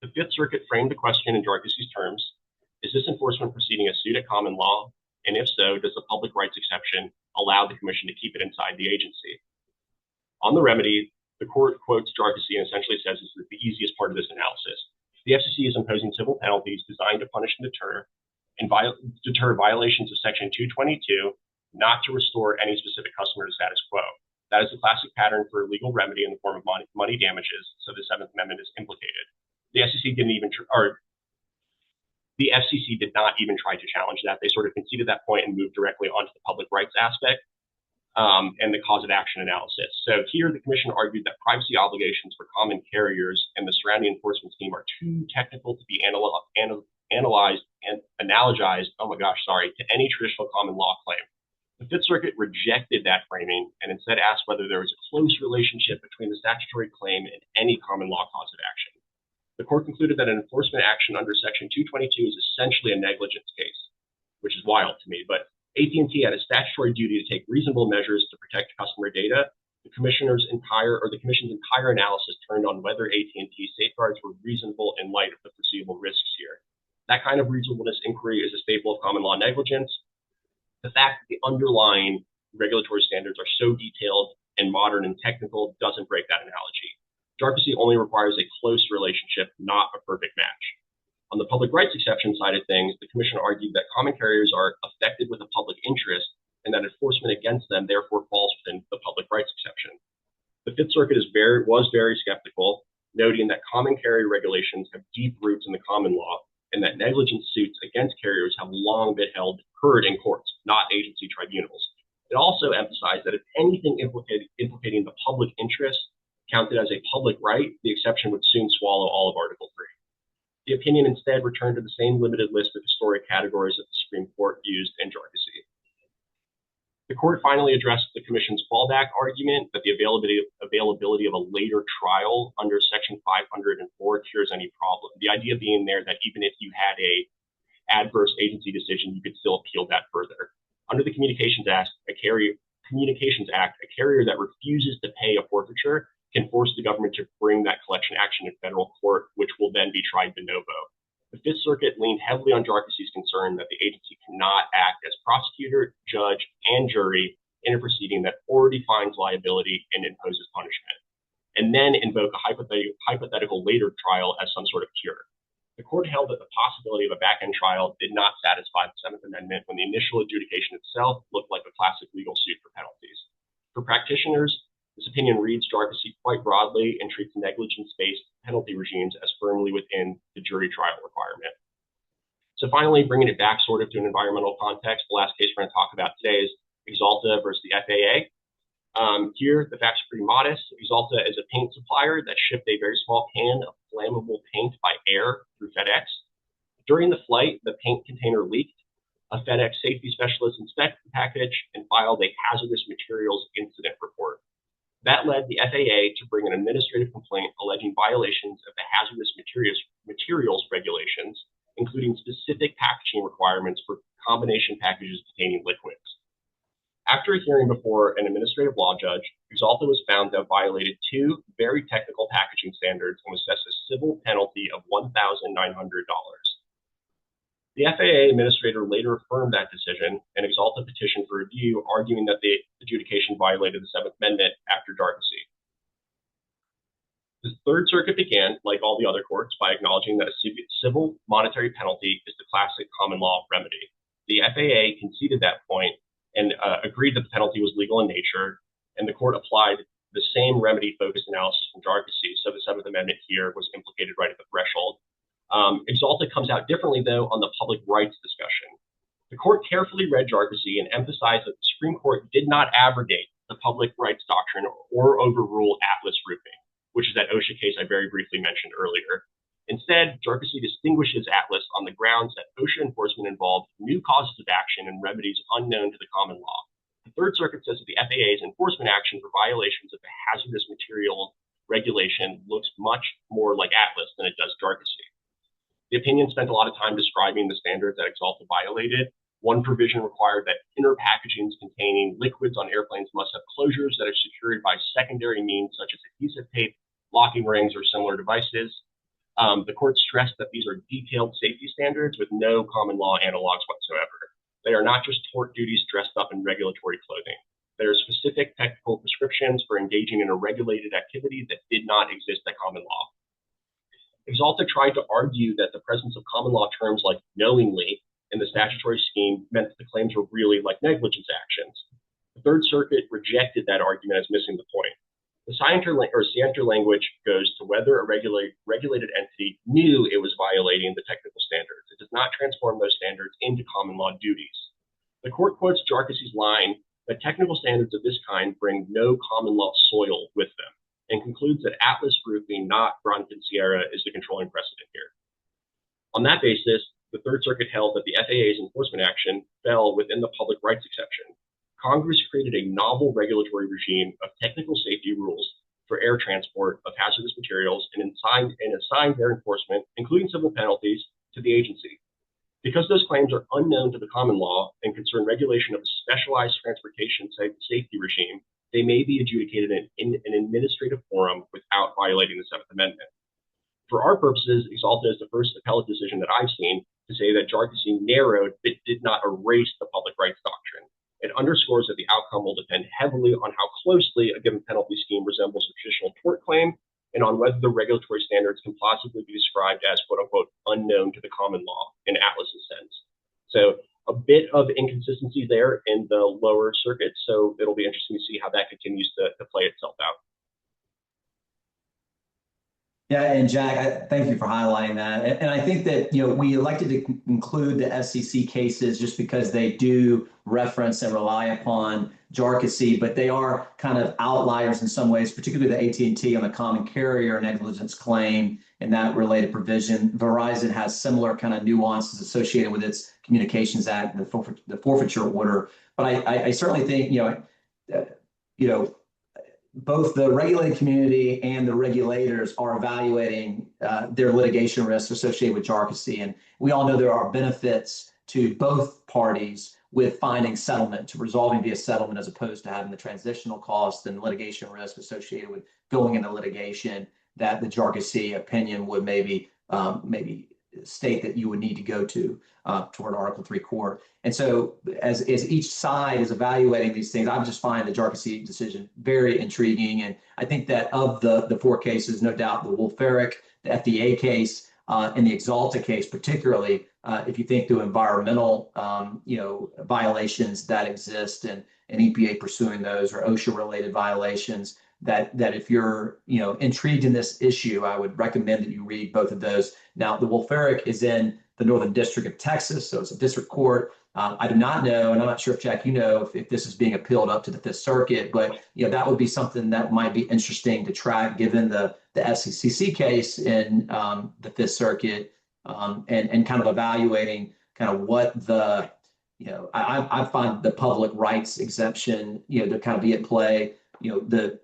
The Fifth Circuit framed the question in Jharkhasi's terms: is this enforcement proceeding a suit at common law? And if so, does the public rights exception allow the commission to keep it inside the agency? On the remedy, the court quotes Jharkhasi and essentially says this is the easiest part of this analysis. The FCC is imposing civil penalties designed to punish and deter violations of Section 222, not to restore any specific customer to status quo. That is the classic pattern for a legal remedy in the form of money damages, so the Seventh Amendment is implicated. The FCC did not even try to challenge that. They sort of conceded that point and moved directly onto the public rights aspect and the cause of action analysis. So here, the commission argued that privacy obligations for common carriers and the surrounding enforcement scheme are too technical to be analogized to any traditional common law claim. The Fifth Circuit rejected that framing and instead asked whether there was a close relationship between the statutory claim and any common law cause of action. The court concluded that an enforcement action under Section 222 is essentially a negligence case, which is wild to me, but AT&T had a statutory duty to take reasonable measures to protect customer data. The commission's entire analysis turned on whether AT&T safeguards were reasonable in light of the foreseeable risks here. That kind of reasonableness inquiry is a staple of common law negligence. The fact that the underlying regulatory standards are so detailed and modern and technical doesn't break that analogy. Jharkhasi only requires a close relationship, not a perfect match. On the public rights exception side of things, the commission argued that common carriers are affected with a public interest and that enforcement against them therefore falls within the public rights exception. The Fifth Circuit was very skeptical, noting that common carrier regulations have deep roots in the common law and that negligence suits against carriers have long been heard in courts, not agency tribunals. It also emphasized that if anything implicating the public interest counted as a public right, the exception would soon swallow all of Article 3. The opinion instead returned to the same limited list of historic categories that the Supreme Court used in Jargosy. The court finally addressed the Commission's fallback argument that the availability of a later trial under Section 504 cures any problem. The idea being there that even if you had a adverse agency decision, you could still appeal that further. Under the Communications Act, a carrier that refuses to pay a forfeiture can force the government to bring that collection action in federal court, which will then be tried de novo. The Fifth Circuit leaned heavily on Jargosy's concern that the agency cannot act as prosecutor, judge, and jury in a proceeding that already finds liability and imposes punishment, and then invoke a hypothetical later trial as some sort of cure. The court held that the possibility of a back-end trial did not satisfy the Seventh Amendment when the initial adjudication itself looked like a classic legal suit for penalties. For practitioners, this opinion reads Jargosy quite broadly and treats negligence-based penalty regimes as firmly within the jury trial requirement. So finally, bringing it back sort of to an environmental context, the last case we're going to talk about today is Axalta versus the FAA. Here, the facts are pretty modest. Axalta is a paint supplier that shipped a very small can of flammable paint by air through FedEx. During the flight, the paint container leaked. A FedEx safety specialist inspected the package and filed a hazardous materials incident report. That led the FAA to bring an administrative complaint alleging violations of the hazardous materials regulations, including specific packaging requirements for combination packages containing liquids. After a hearing before an administrative law judge, Axalta was found to have violated two very technical packaging standards and was assessed a civil penalty of $1,900. The FAA administrator later affirmed that decision, and Axalta petitioned for review, arguing that the adjudication violated the Seventh Amendment after Jargosy. The Third Circuit began, like all the other courts, by acknowledging that a civil monetary penalty is the classic common law remedy. The FAA conceded that point and agreed that the penalty was legal in nature, and the court applied the same remedy-focused analysis from Jargosy, so the Seventh Amendment here was implicated right at the threshold. Axalta comes out differently, though, on the public rights discussion. The court carefully read Jargosy and emphasized that the Supreme Court did not abrogate the public rights doctrine or overrule Atlas Roofing, which is that OSHA case I very briefly mentioned earlier. Instead, Jargosy distinguishes Atlas on the grounds that OSHA enforcement involved new causes of action and remedies unknown to the common law. The Third Circuit says that the FAA's enforcement action for violations of the hazardous material regulation looks much more like Atlas than it does Jargosy. The opinion spent a lot of time describing the standards that Axalta violated. One provision required that inner packagings containing liquids on airplanes must have closures that are secured by secondary means such as adhesive tape, locking rings, or similar devices. The court stressed that these are detailed safety standards with no common law analogs whatsoever. They are not just tort duties dressed up in regulatory clothing. There are specific technical prescriptions for engaging in a regulated activity that did not exist at common law. Axalta tried to argue that the presence of common law terms like knowingly in the statutory scheme meant that the claims were really like negligence actions. The Third Circuit rejected that argument as missing the point. The scienter language goes to whether a regulated entity knew it was violating the technical standards. It does not transform those standards into common law duties. The court quotes Jargosy's line that technical standards of this kind bring no common law soil with them, and concludes that Atlas Roofing, not Bronfman Sierra, is the controlling precedent here. On that basis, the Third Circuit held that the FAA's enforcement action fell within the public rights exception. Congress created a novel regulatory regime of technical safety rules for air transport of hazardous materials and assigned their enforcement, including civil penalties, to the agency. Because those claims are unknown to the common law and concern regulation of a specialized transportation safety regime, they may be adjudicated in an administrative forum without violating the Seventh Amendment. For our purposes, Axalta is the first appellate decision that I've seen to say that Jargosy narrowed but did not erase the public rights doctrine. It underscores that the outcome will depend heavily on how closely a given penalty scheme resembles a traditional tort claim and on whether the regulatory standards can possibly be described as, quote unquote, unknown to the common law in Atlas's sense. So a bit of inconsistency there in the lower circuit. So it'll be interesting to see how that continues to play itself out. Yeah, and Jack, thank you for highlighting that. And I think that, we elected to include the FCC cases just because they do reference and rely upon jarcossy, but they are kind of outliers in some ways, particularly the AT&T on the common carrier negligence claim and that related provision. Verizon has similar kind of nuances associated with its Communications Act and the forfeiture order. But I certainly think, both the regulated community and the regulators are evaluating their litigation risks associated with jarcossy. And we all know there are benefits to both parties with finding settlement, to resolving via settlement, as opposed to having the transitional cost and litigation risk associated with going into litigation that the jarcossy opinion would maybe state that you would need to go to toward Article 3 court. And so as each side is evaluating these things, I just find the jarcossy decision very intriguing. And I think that of the four cases, no doubt the Wolf-Ferrick, the FDA case, and the Axalta case, particularly if you think through environmental violations that exist and EPA pursuing those, or OSHA-related violations, that if you're intrigued in this issue, I would recommend that you read both of those. Now, the Wolf-Ferrick is in the Northern District of Texas, so it's a district court. I do not know, and I'm not sure if Jack, if this is being appealed up to the Fifth Circuit, but that would be something that might be interesting to track, given the FCC case in the Fifth Circuit, and kind of evaluating kind of what the I find the public rights exemption to kind of be at play.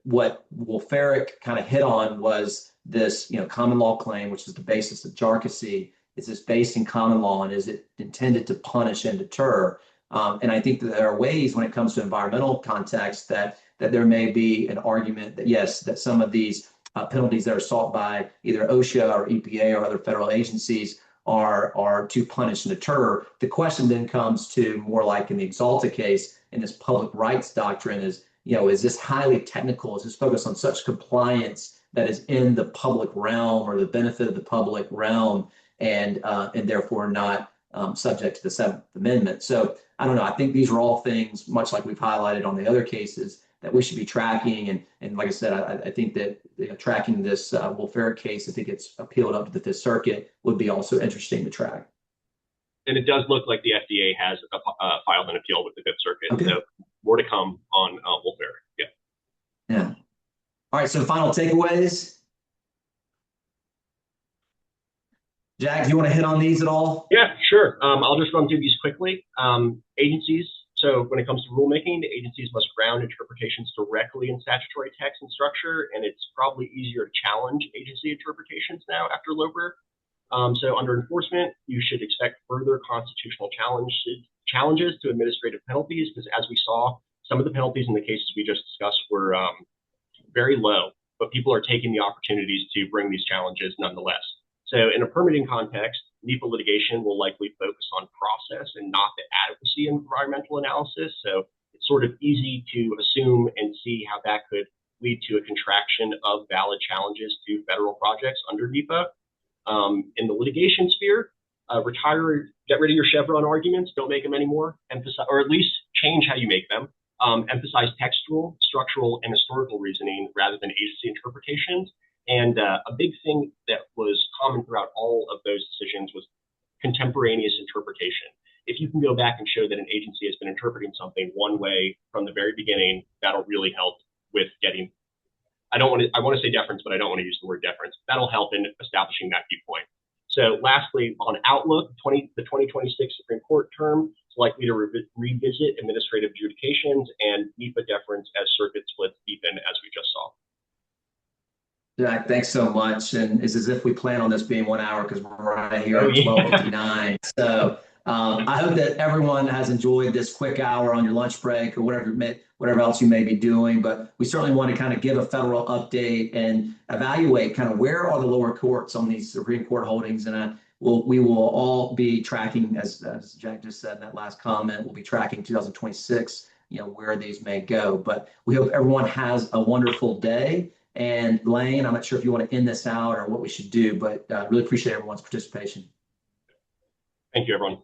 What Wolf-Ferrick kind of hit on was this common law claim, which is the basis of jarcossy. Is this based in common law, and is it intended to punish and deter? And I think that there are ways when it comes to environmental context that there may be an argument that yes, that some of these penalties that are sought by either OSHA or EPA or other federal agencies are to punish and deter. The question then comes to more like in the Axalta case, in this public rights doctrine is, is this highly technical? Is this focused on such compliance that is in the public realm or the benefit of the public realm, and therefore not subject to the Seventh Amendment? So I don't know. I think these are all things, much like we've highlighted on the other cases, that we should be tracking. And like I said, I think that tracking this Wolf-Ferrick case, if it gets appealed up to the Fifth Circuit, would be also interesting to track. And it does look like the FDA has filed an appeal with the Fifth Circuit. Okay. So more to come on Wolf-Ferrick. Yeah. Yeah. All right. So final takeaways. Jack, do you want to hit on these at all? Yeah, sure. I'll just run through these quickly. Agencies. So when it comes to rulemaking, the agencies must ground interpretations directly in statutory text and structure, and it's probably easier to challenge agency interpretations now after Loper. So under enforcement, you should expect further constitutional challenges to administrative penalties, because as we saw, some of the penalties in the cases we just discussed were very low, but people are taking the opportunities to bring these challenges nonetheless. So in a permitting context, NEPA litigation will likely focus on process and not the adequacy of environmental analysis. So it's sort of easy to assume and see how that could lead to a contraction of valid challenges to federal projects under NEPA. In the litigation sphere, get rid of your Chevron arguments, don't make them anymore, emphasize, or at least change how you make them. Emphasize textual, structural, and historical reasoning rather than agency interpretations. And a big thing that was common throughout all of those decisions was contemporaneous interpretation. If you can go back and show that an agency has been interpreting something one way from the very beginning, that'll really help with getting, I want to say deference, but I don't want to use the word deference. That'll help in establishing that viewpoint. So lastly, on outlook, the 2026 Supreme Court term is likely to revisit administrative adjudications and NEPA deference as circuit splits deepen, as we just saw. Jack, thanks so much. And it's as if we plan on this being 1 hour, because we're right here at 12:59. So I hope that everyone has enjoyed this quick hour on your lunch break or whatever else you may be doing. But we certainly want to kind of give a federal update and evaluate kind of where are the lower courts on these Supreme Court holdings. And we will all be tracking, as Jack just said in that last comment, we'll be tracking 2026, where these may go. But we hope everyone has a wonderful day. And Lane, I'm not sure if you want to end this out or what we should do, but really appreciate everyone's participation. Thank you, everyone.